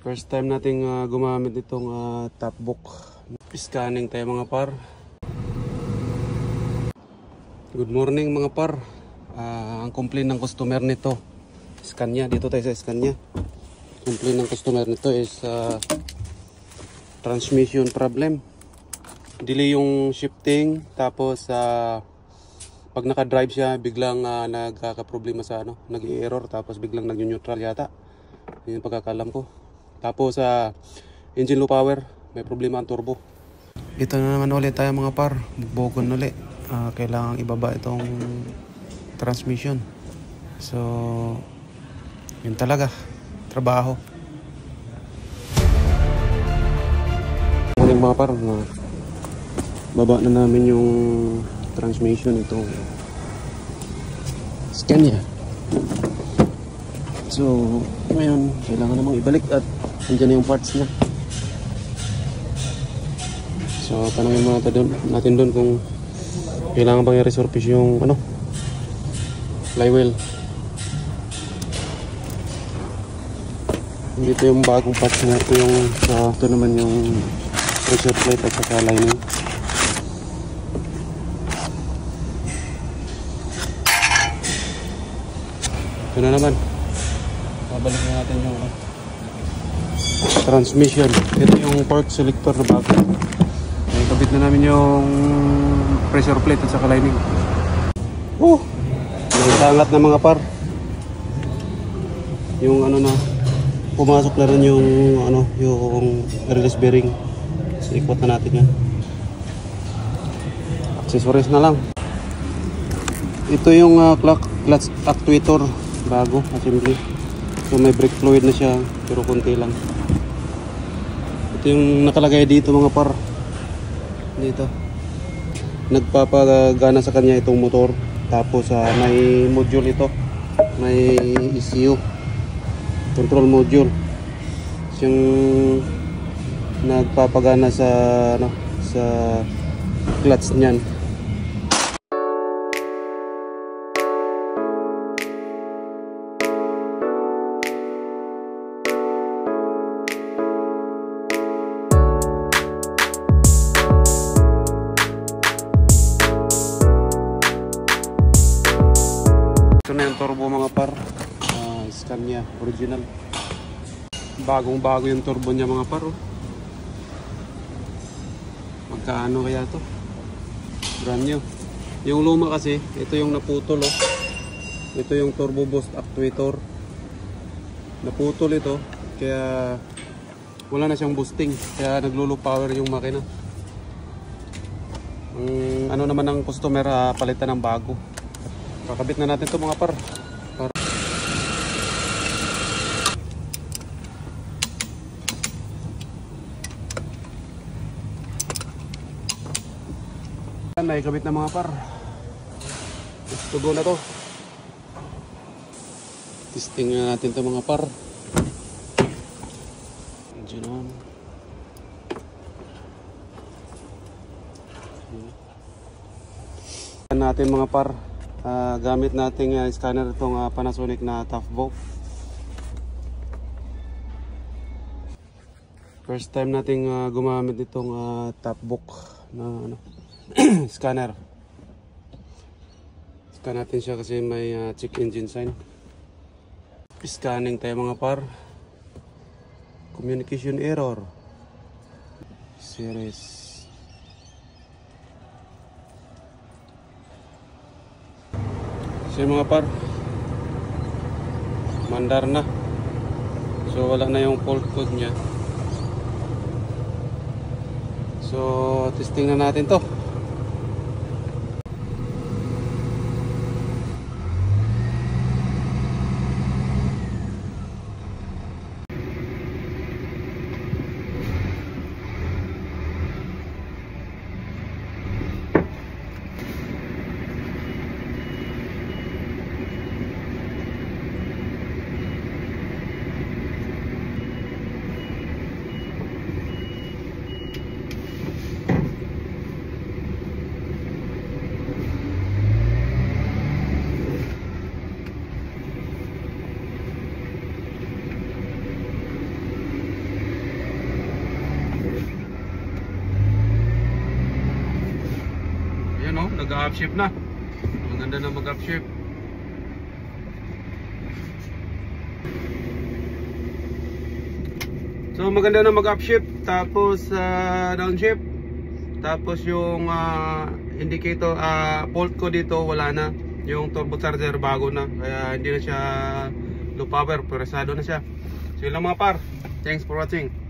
First time nating gumamit itong top book. Scanning tayo mga par. Good morning mga par. Ang complaint ng customer nito, scan niya. Dito tayo sa scan niya. Complaint ng customer nito is transmission problem. Delay yung shifting. Tapos pag naka-drive siya, biglang nagkakaproblema sa nag-i-error. Tapos biglang nag-neutral yata. Yun yung pagkakalam ko. Tapos engine low power, may problema ang turbo. Ito na naman ulit tayo mga par, bukbukon ulit. Kailangan ibaba itong transmission. So yun talaga, trabaho. Morning mga par, baba na namin yung transmission itong Scania. So ngayon, kailangan namang ibalik at andyan na yung parts niya. So tanongin natin doon kung kailangan bang i-resurface yung flywheel. Dito yung bagong parts niya. Ito naman yung pressure plate at saka lining. Ito na naman. Babalik na natin yung transmission. Ito yung port selector na bago. Kabit na namin yung pressure plate at saka lining. Nagtangat na mga par. Yung pumasok na rin yung yung release bearing. So ikot na natin yan. Accessories na lang. Ito yung clutch actuator bago assembly. So may brake fluid na siya pero konti lang. Ito yung nakalagay dito mga par. Dito. Nagpapagana sa kanya itong motor. Tapos may module ito. May ECU. Control module. Yung nagpapagana sa clutch niyan. Ito na yung turbo mga par. Scania original. Bagong bago yung turbo niya mga par. Magkaano kaya to? Brand new. Yung luma kasi, ito yung naputol Ito yung turbo boost actuator. Naputol ito. Kaya wala na siyang boosting. Kaya naglo-low power yung makina. Naman ng customer, palitan ng bago. Kakabit na natin ito mga par. Naikabit na mga par. Tugo na to. Testing na natin ito mga par. Engine on. Natin mga par. Gamit nating scanner itong Panasonic na Toughbook. First time nating gumamit itong Toughbook na scanner. Scan natin siya kasi may check engine sign. Scanning tayo mga par. Communication error. Series. So mga par, mandar na. So wala na yung fault code niya. So testing na natin to. nag-upshift na. Maganda na mag-upshift. So maganda na mag-upshift, tapos downshift. Tapos yung indicator, fault ko dito wala na. Yung turbocharger bago na, kaya hindi na siya low power, presado na siya. So yun lang mga par. Thanks for watching.